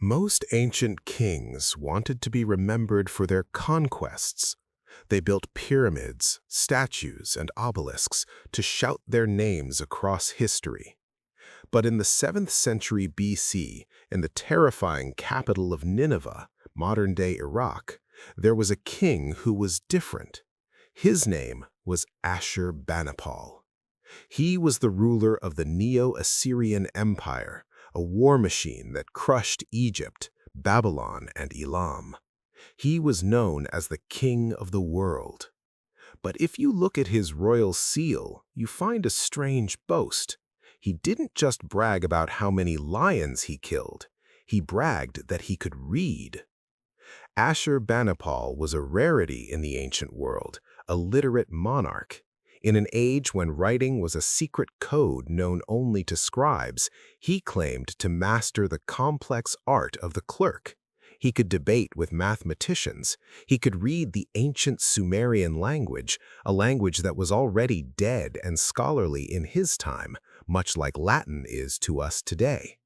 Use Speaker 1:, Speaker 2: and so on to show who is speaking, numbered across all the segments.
Speaker 1: Most ancient kings wanted to be remembered for their conquests. They built pyramids, statues, and obelisks to shout their names across history. But in the 7th century BC, in the terrifying capital of Nineveh, modern-day Iraq, there was a king who was different. His name was Ashurbanipal. He was the ruler of the Neo-Assyrian Empire, a war machine that crushed Egypt, Babylon, and Elam. He was known as the King of the World. But if you look at his royal seal, you find a strange boast. He didn't just brag about how many lions he killed. He bragged that he could read. Ashurbanipal was a rarity in the ancient world, a literate monarch. In an age when writing was a secret code known only to scribes, he claimed to master the complex art of the clerk. He could debate with mathematicians. He could read the ancient Sumerian language, a language that was already dead and scholarly in his time, much like Latin is to us today.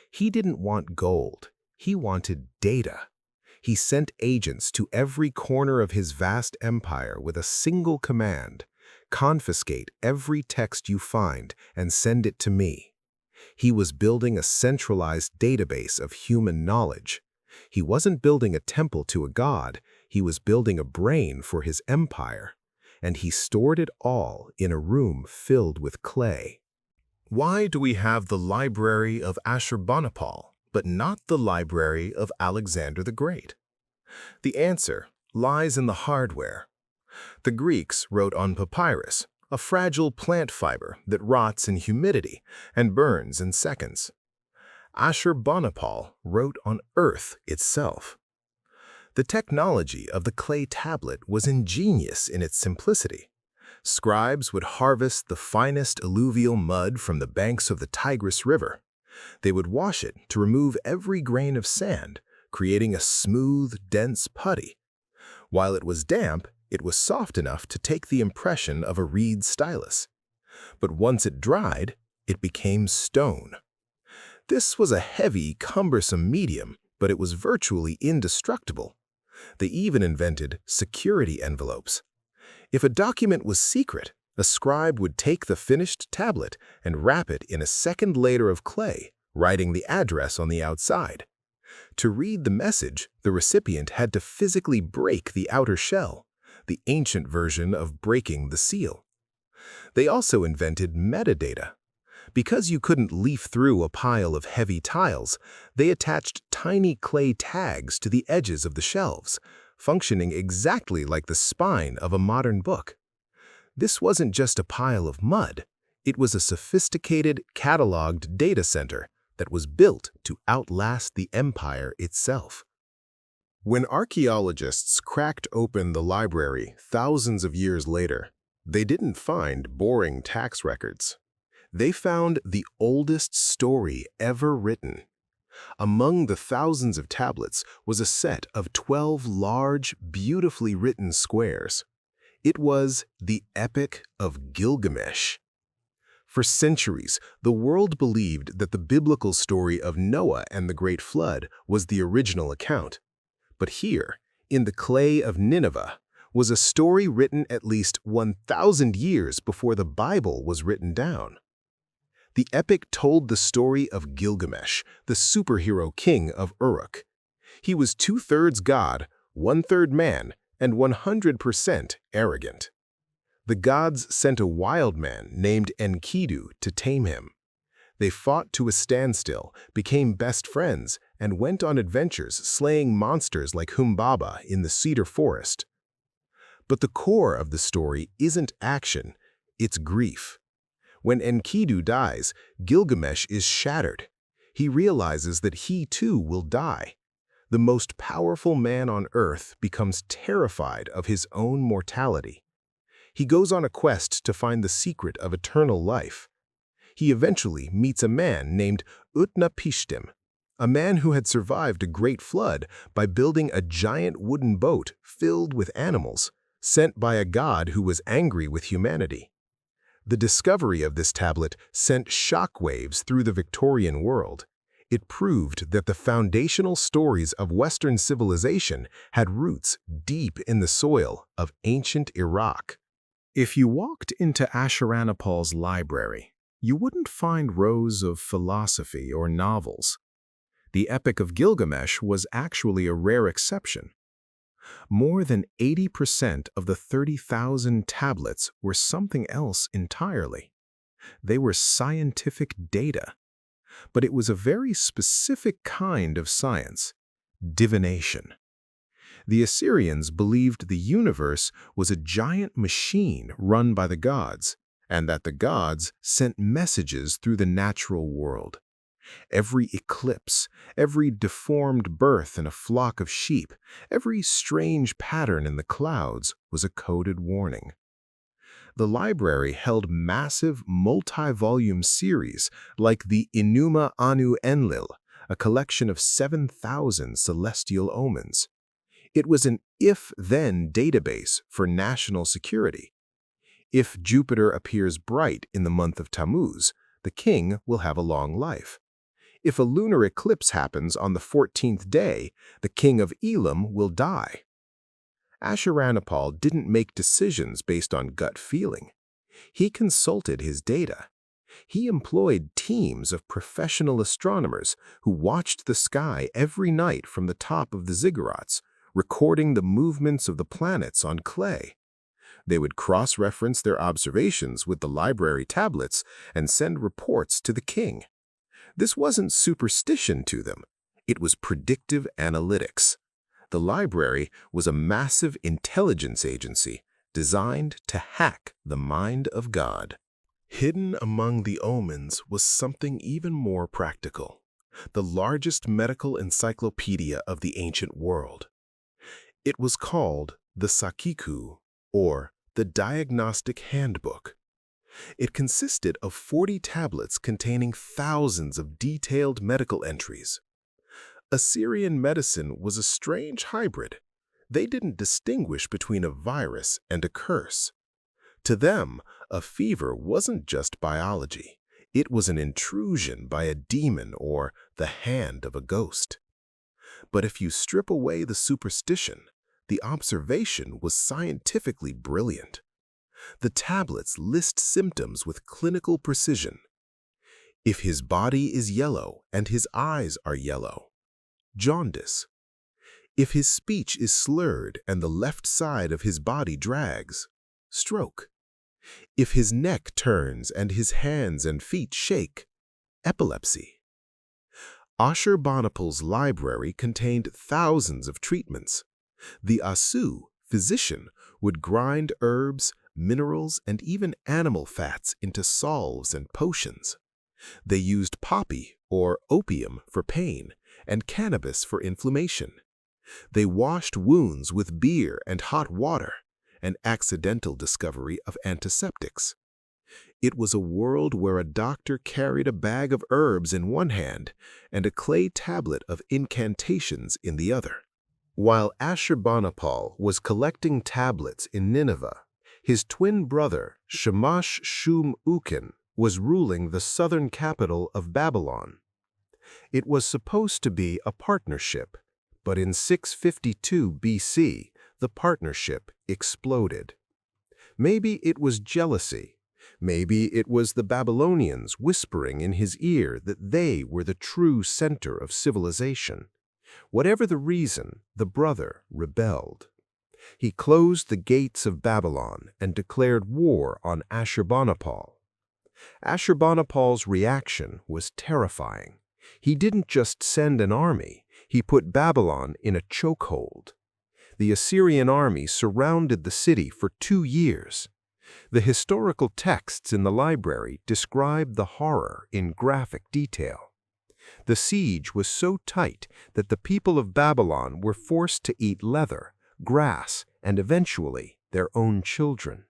Speaker 1: He didn't want gold. He wanted data. He sent agents to every corner of his vast empire with a single command: confiscate every text you find and send it to me. He was building a centralized database of human knowledge. He wasn't building a temple to a god, he was building a brain for his empire. And he stored it all in a room filled with clay. Why do we have the Library of Ashurbanipal, but not the Library of Alexander the Great? The answer lies in the hardware. The Greeks wrote on papyrus, a fragile plant fiber that rots in humidity and burns in seconds. Ashurbanipal wrote on earth itself. The technology of the clay tablet was ingenious in its simplicity. Scribes would harvest the finest alluvial mud from the banks of the Tigris River. They would wash it to remove every grain of sand, creating a smooth, dense putty. While it was damp, it was soft enough to take the impression of a reed stylus. But once it dried, it became stone. This was a heavy, cumbersome medium, but it was virtually indestructible. They even invented security envelopes. If a document was secret, a scribe would take the finished tablet and wrap it in a second layer of clay, writing the address on the outside. To read the message, the recipient had to physically break the outer shell, the ancient version of breaking the seal. They also invented metadata. Because you couldn't leaf through a pile of heavy tiles, they attached tiny clay tags to the edges of the shelves, functioning exactly like the spine of a modern book. This wasn't just a pile of mud. It was a sophisticated, cataloged data center that was built to outlast the empire itself. When archaeologists cracked open the library thousands of years later, they didn't find boring tax records. They found the oldest story ever written. Among the thousands of tablets was a set of 12 large, beautifully written squares. It was the Epic of Gilgamesh. For centuries, the world believed that the biblical story of Noah and the Great Flood was the original account. But here, in the clay of Nineveh, was a story written at least 1,000 years before the Bible was written down. The epic told the story of Gilgamesh, the superhero king of Uruk. He was 2/3 god, 1/3 man, and 100% arrogant. The gods sent a wild man named Enkidu to tame him. They fought to a standstill, became best friends, and went on adventures slaying monsters like Humbaba in the cedar forest. But the core of the story isn't action, it's grief. When Enkidu dies, Gilgamesh is shattered. He realizes that he too will die. The most powerful man on earth becomes terrified of his own mortality. He goes on a quest to find the secret of eternal life. He eventually meets a man named Utnapishtim, a man who had survived a great flood by building a giant wooden boat filled with animals, sent by a god who was angry with humanity. The discovery of this tablet sent shockwaves through the Victorian world. It proved that the foundational stories of Western civilization had roots deep in the soil of ancient Iraq. If you walked into Ashurbanipal's library, you wouldn't find rows of philosophy or novels. The Epic of Gilgamesh was actually a rare exception. More than 80% of the 30,000 tablets were something else entirely. They were scientific data, but it was a very specific kind of science, divination. The Assyrians believed the universe was a giant machine run by the gods, and that the gods sent messages through the natural world. Every eclipse, every deformed birth in a flock of sheep, every strange pattern in the clouds was a coded warning. The library held massive, multi-volume series like the Enuma Anu Enlil, a collection of 7,000 celestial omens. It was an if-then database for national security. If Jupiter appears bright in the month of Tammuz, the king will have a long life. If a lunar eclipse happens on the 14th day, the king of Elam will die. Ashurbanipal didn't make decisions based on gut feeling. He consulted his data. He employed teams of professional astronomers who watched the sky every night from the top of the ziggurats, recording the movements of the planets on clay. They would cross-reference their observations with the library tablets and send reports to the king. This wasn't superstition to them. It was predictive analytics. The library was a massive intelligence agency designed to hack the mind of God. Hidden among the omens was something even more practical, the largest medical encyclopedia of the ancient world. It was called the Sakiku, or the Diagnostic Handbook. It consisted of 40 tablets containing thousands of detailed medical entries. Assyrian medicine was a strange hybrid. They didn't distinguish between a virus and a curse. To them, a fever wasn't just biology. It was an intrusion by a demon or the hand of a ghost. But if you strip away the superstition, the observation was scientifically brilliant. The tablets list symptoms with clinical precision. If his body is yellow and his eyes are yellow, jaundice. If his speech is slurred and the left side of his body drags, stroke. If his neck turns and his hands and feet shake, epilepsy. Ashurbanipal's library contained thousands of treatments. The Asu, physician, would grind herbs, minerals, and even animal fats into salves and potions. They used poppy, or opium, for pain, and cannabis for inflammation. They washed wounds with beer and hot water, an accidental discovery of antiseptics. It was a world where a doctor carried a bag of herbs in one hand and a clay tablet of incantations in the other. While Ashurbanipal was collecting tablets in Nineveh, his twin brother, Shamash-shum-ukin, was ruling the southern capital of Babylon. It was supposed to be a partnership, but in 652 BC, the partnership exploded. Maybe it was jealousy. Maybe it was the Babylonians whispering in his ear that they were the true center of civilization. Whatever the reason, the brother rebelled. He closed the gates of Babylon and declared war on Ashurbanipal. Ashurbanipal's reaction was terrifying. He didn't just send an army, he put Babylon in a chokehold. The Assyrian army surrounded the city for 2 years. The historical texts in the library describe the horror in graphic detail. The siege was so tight that the people of Babylon were forced to eat leather, grass, and eventually their own children.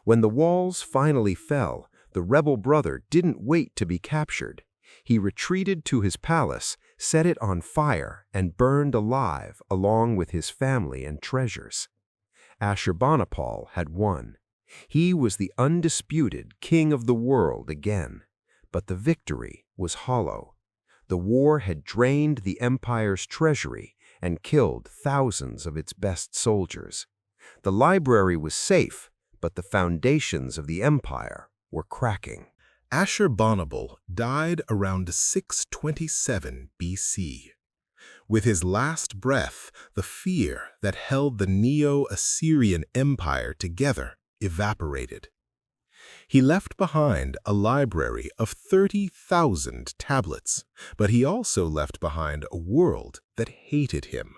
Speaker 1: When the walls finally fell, the rebel brother didn't wait to be captured. He retreated to his palace, set it on fire, and burned alive along with his family and treasures. Ashurbanipal had won. He was the undisputed king of the world again, but the victory was hollow.
Speaker 2: The war had drained the empire's treasury and killed thousands of its best soldiers. The library was safe, but the foundations of the empire were cracking.
Speaker 1: Ashurbanipal died around 627 BC. With his last breath, the fear that held the Neo-Assyrian Empire together evaporated. He left behind a library of 30,000 tablets, but he also left behind a world that hated him.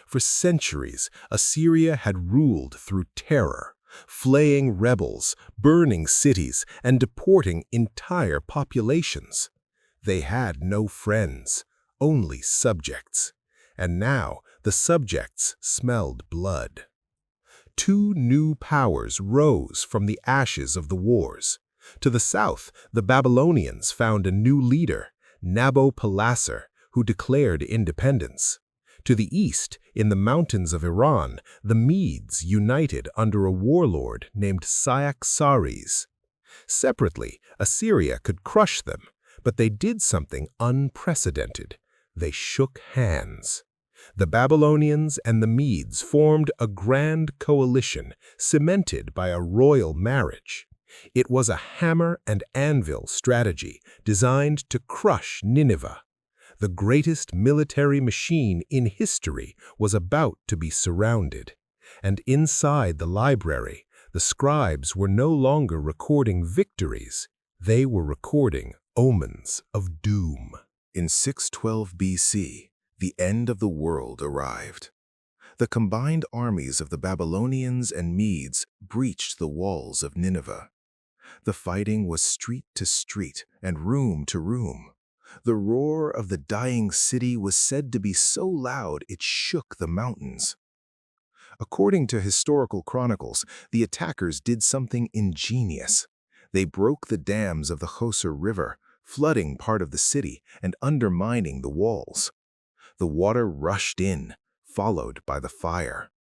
Speaker 1: For centuries, Assyria had ruled through terror, flaying rebels, burning cities, and deporting entire populations. They had no friends, only subjects, and now the subjects smelled blood. Two new powers rose from the ashes of the wars. To the south, the Babylonians found a new leader, Nabopolassar, who declared independence. To the east, in the mountains of Iran, the Medes united under a warlord named Cyaxares. Separately, Assyria could crush them, but they did something unprecedented. They shook hands. The Babylonians and the Medes formed a grand coalition cemented by a royal marriage. It was a hammer and anvil strategy designed to crush Nineveh. The greatest military machine in history was about to be surrounded. And inside the library, the scribes were no longer recording victories. They were recording omens of doom. In 612 BC, the end of the world arrived. The combined armies of the Babylonians and Medes breached the walls of Nineveh. The fighting was street to street and room to room. The roar of the dying city was said to be so loud it shook the mountains. According to historical chronicles, the attackers did something ingenious. They broke the dams of the Khosr River, flooding part of the city and undermining the walls. The water rushed in, followed by the fire.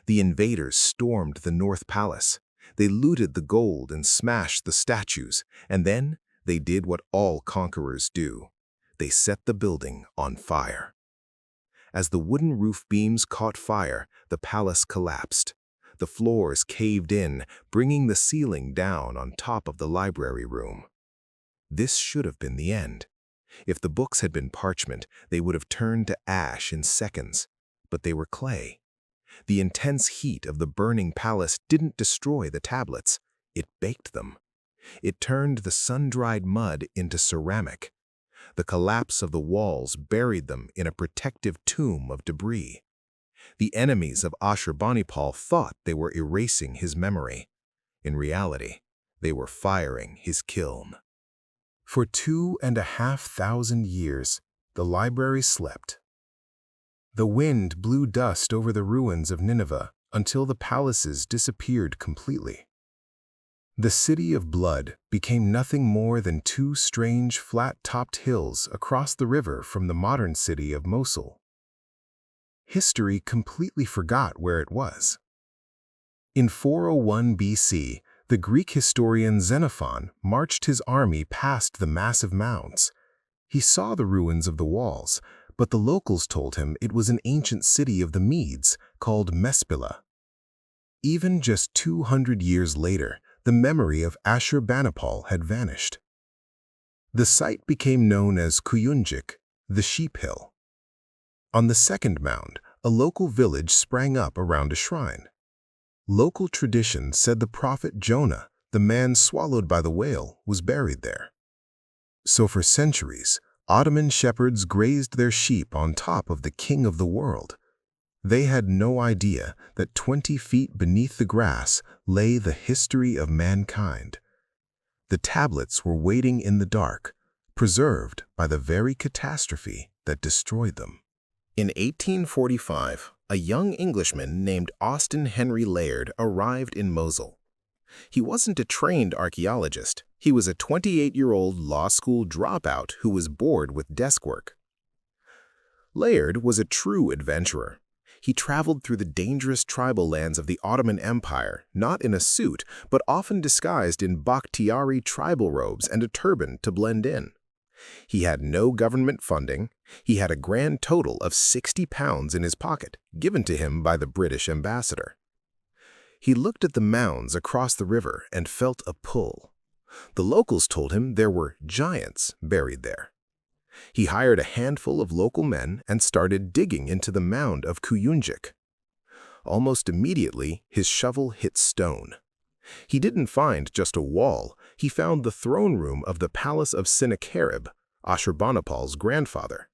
Speaker 1: The invaders stormed the North Palace. They looted the gold and smashed the statues, and then they did what all conquerors do. They set the building on fire. As the wooden roof beams caught fire, the palace collapsed. The floors caved in, bringing the ceiling down on top of the library room. This should have been the end. If the books had been parchment, they would have turned to ash in seconds, but they were clay. The intense heat of the burning palace didn't destroy the tablets, it baked them. It turned the sun-dried mud into ceramic. The collapse of the walls buried them in a protective tomb of debris. The enemies of Ashurbanipal thought they were erasing his memory. In reality, they were firing his kiln. For 2,500 years, the library slept. The wind blew dust over the ruins of Nineveh until the palaces disappeared completely. The city of blood became nothing more than two strange flat-topped hills across the river from the modern city of Mosul. History completely forgot where it was. In 401 BC, the Greek historian Xenophon marched his army past the massive mounds. He saw the ruins of the walls, but the locals told him it was an ancient city of the Medes called Mespila. Even just 200 years later, the memory of Ashurbanipal had vanished. The site became known as Kuyunjik, the Sheep Hill. On the second mound, a local village sprang up around a shrine. Local tradition said the prophet Jonah, the man swallowed by the whale, was buried there. So for centuries, Ottoman shepherds grazed their sheep on top of the king of the world. They had no idea that 20 feet beneath the grass lay the history of mankind. The tablets were waiting in the dark, preserved by the very catastrophe that destroyed them. In 1845, a young Englishman named Austin Henry Layard arrived in Mosul. He wasn't a trained archaeologist. He was a 28-year-old law school dropout who was bored with desk work. Layard was a true adventurer. He traveled through the dangerous tribal lands of the Ottoman Empire, not in a suit, but often disguised in Bakhtiari tribal robes and a turban to blend in. He had no government funding. He had a grand total of £60 in his pocket, given to him by the British ambassador. He looked at the mounds across the river and felt a pull. The locals told him there were giants buried there. He hired a handful of local men and started digging into the mound of Kuyunjik. Almost immediately, his shovel hit stone. He didn't find just a wall. He found the throne room of the palace of Sennacherib, Ashurbanipal's grandfather.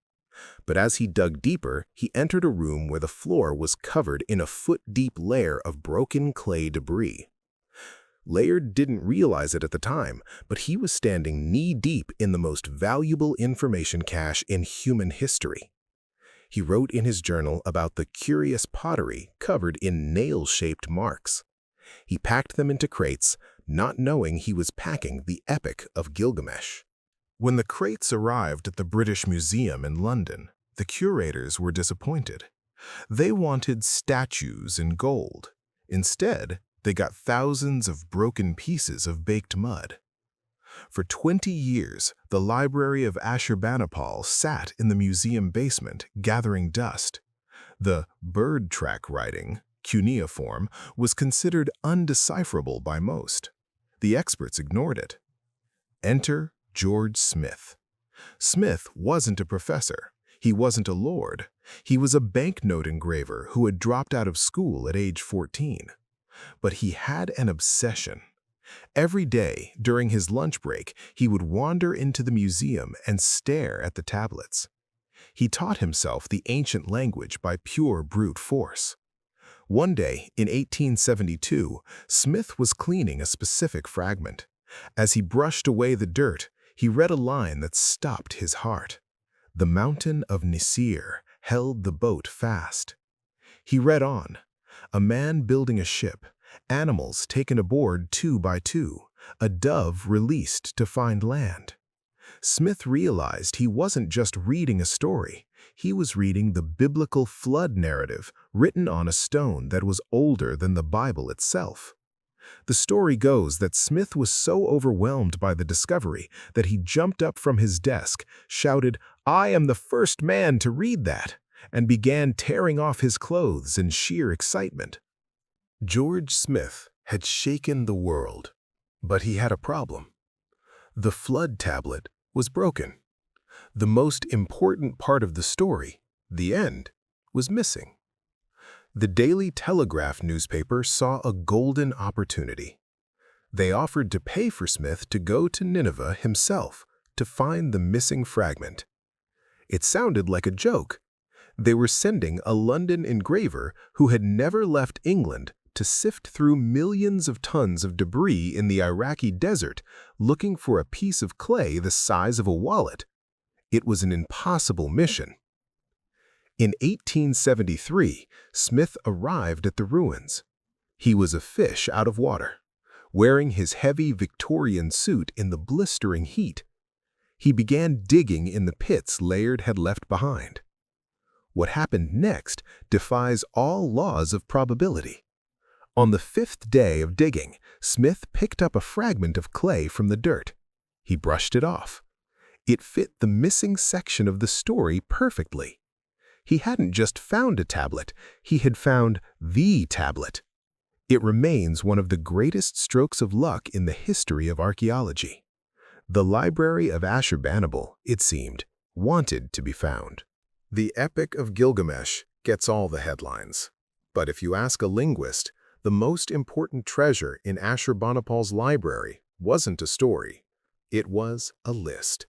Speaker 1: But as he dug deeper, he entered a room where the floor was covered in a foot-deep layer of broken clay debris. Layard didn't realize it at the time, but he was standing knee-deep in the most valuable information cache in human history. He wrote in his journal about the curious pottery covered in nail-shaped marks. He packed them into crates, not knowing he was packing the Epic of Gilgamesh. When the crates arrived at the British Museum in London, the curators were disappointed. They wanted statues in gold. Instead, they got thousands of broken pieces of baked mud. For 20 years, the Library of Ashurbanipal sat in the museum basement gathering dust. The bird track writing, Cuneiform, was considered undecipherable by most. The experts ignored it. Enter George Smith. Smith wasn't a professor. He wasn't a lord. He was a banknote engraver who had dropped out of school at age 14. But he had an obsession. Every day, during his lunch break, he would wander into the museum and stare at the tablets. He taught himself the ancient language by pure brute force. One day, in 1872, Smith was cleaning a specific fragment. As he brushed away the dirt, he read a line that stopped his heart. The mountain of Nisir held the boat fast. He read on. A man building a ship, animals taken aboard 2 by 2, a dove released to find land. Smith realized he wasn't just reading a story. He was reading the biblical flood narrative written on a stone that was older than the Bible itself. The story goes that Smith was so overwhelmed by the discovery that he jumped up from his desk, shouted, "I am the first man to read that," and began tearing off his clothes in sheer excitement. George Smith had shaken the world, but he had a problem. The flood tablet was broken. The most important part of the story, the end, was missing. The Daily Telegraph newspaper saw a golden opportunity. They offered to pay for Smith to go to Nineveh himself to find the missing fragment. It sounded like a joke. They were sending a London engraver who had never left England to sift through millions of tons of debris in the Iraqi desert looking for a piece of clay the size of a wallet. It was an impossible mission. In 1873, Smith arrived at the ruins. He was a fish out of water, wearing his heavy Victorian suit in the blistering heat. He began digging in the pits Layard had left behind. What happened next defies all laws of probability. On the 5th day of digging, Smith picked up a fragment of clay from the dirt. He brushed it off. It fit the missing section of the story perfectly. He hadn't just found a tablet, he had found the tablet. It remains one of the greatest strokes of luck in the history of archaeology. The Library of Ashurbanipal, it seemed, wanted to be found. The Epic of Gilgamesh gets all the headlines. But if you ask a linguist, the most important treasure in Ashurbanipal's library wasn't a story, it was a list.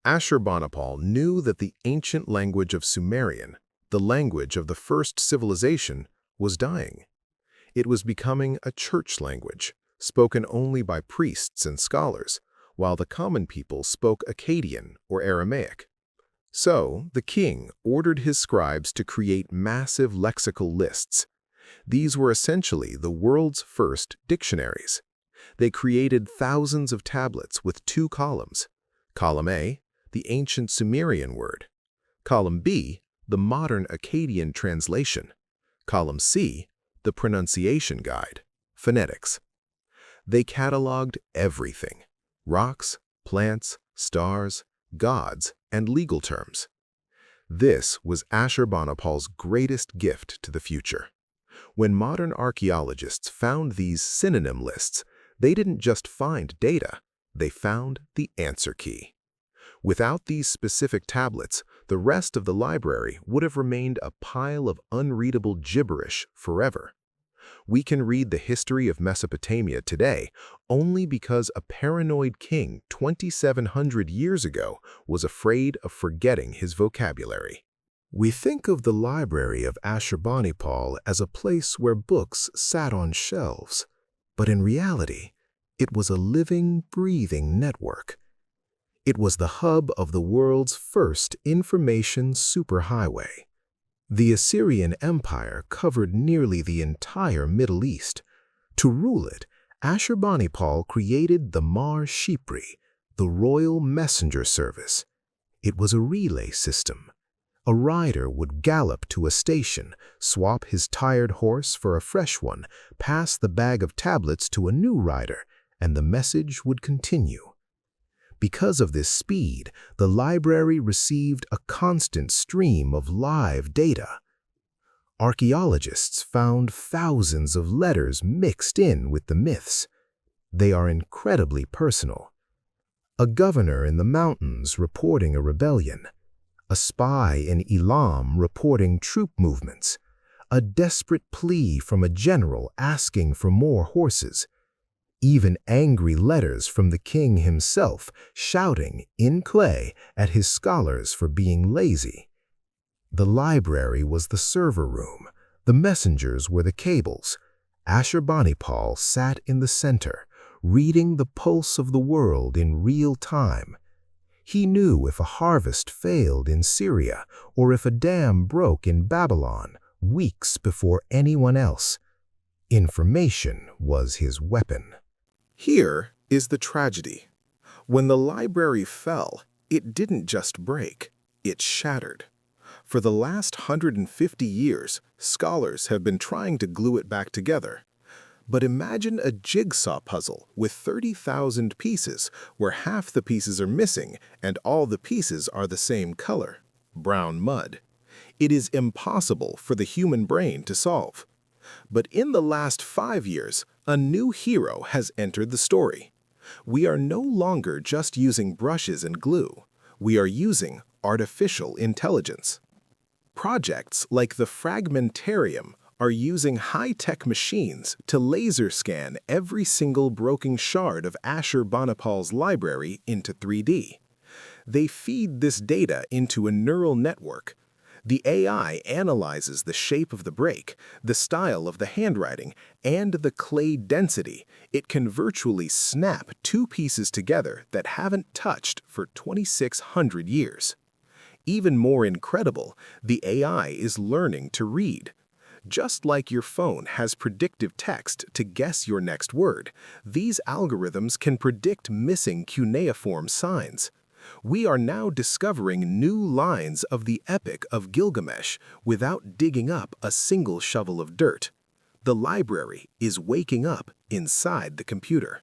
Speaker 1: Ashurbanipal knew that the ancient language of Sumerian, the language of the first civilization, was dying. It was becoming a church language, spoken only by priests and scholars, while the common people spoke Akkadian or Aramaic. So, the king ordered his scribes to create massive lexical lists. These were essentially the world's first dictionaries. They created thousands of tablets with 2 columns. Column A, the ancient Sumerian word. Column B, the modern Akkadian translation. Column C, the pronunciation guide, phonetics. They cataloged everything: rocks, plants, stars, gods, and legal terms. This was Ashurbanipal's greatest gift to the future. When modern archaeologists found these synonym lists, they didn't just find data, they found the answer key. Without these specific tablets, the rest of the library would have remained a pile of unreadable gibberish forever. We can read the history of Mesopotamia today only because a paranoid king 2,700 years ago was afraid of forgetting his vocabulary. We think of the Library of Ashurbanipal as a place where books sat on shelves, but in reality, it was a living, breathing network. It was the hub of the world's first information superhighway. The Assyrian Empire covered nearly the entire Middle East. To rule it, Ashurbanipal created the Mar Shipri, the royal messenger service. It was a relay system. A rider would gallop to a station, swap his tired horse for a fresh one, pass the bag of tablets to a new rider, and the message would continue. Because of this speed, the library received a constant stream of live data. Archaeologists found thousands of letters mixed in with the myths. They are incredibly personal. A governor in the mountains reporting a rebellion, a spy in Elam reporting troop movements, a desperate plea from a general asking for more horses, even angry letters from the king himself shouting in clay at his scholars for being lazy. The library was the server room, the messengers were the cables. Ashurbanipal sat in the center, reading the pulse of the world in real time. He knew if a harvest failed in Syria or if a dam broke in Babylon weeks before anyone else. Information was his weapon.
Speaker 3: Here is the tragedy. When the library fell, it didn't just break, it shattered. For the last 150 years, scholars have been trying to glue it back together. But imagine a jigsaw puzzle with 30,000 pieces, where half the pieces are missing and all the pieces are the same color, brown mud. It is impossible for the human brain to solve. But in the last 5 years, a new hero has entered the story. We are no longer just using brushes and glue. We are using artificial intelligence. Projects like the Fragmentarium are using high-tech machines to laser scan every single broken shard of Ashurbanipal's library into 3D. They feed this data into a neural network. The AI analyzes the shape of the break, the style of the handwriting, and the clay density. It can virtually snap two pieces together that haven't touched for 2,600 years. Even more incredible, the AI is learning to read. Just like your phone has predictive text to guess your next word, these algorithms can predict missing cuneiform signs. We are now discovering new lines of the Epic of Gilgamesh without digging up a single shovel of dirt. The library is waking up inside the computer.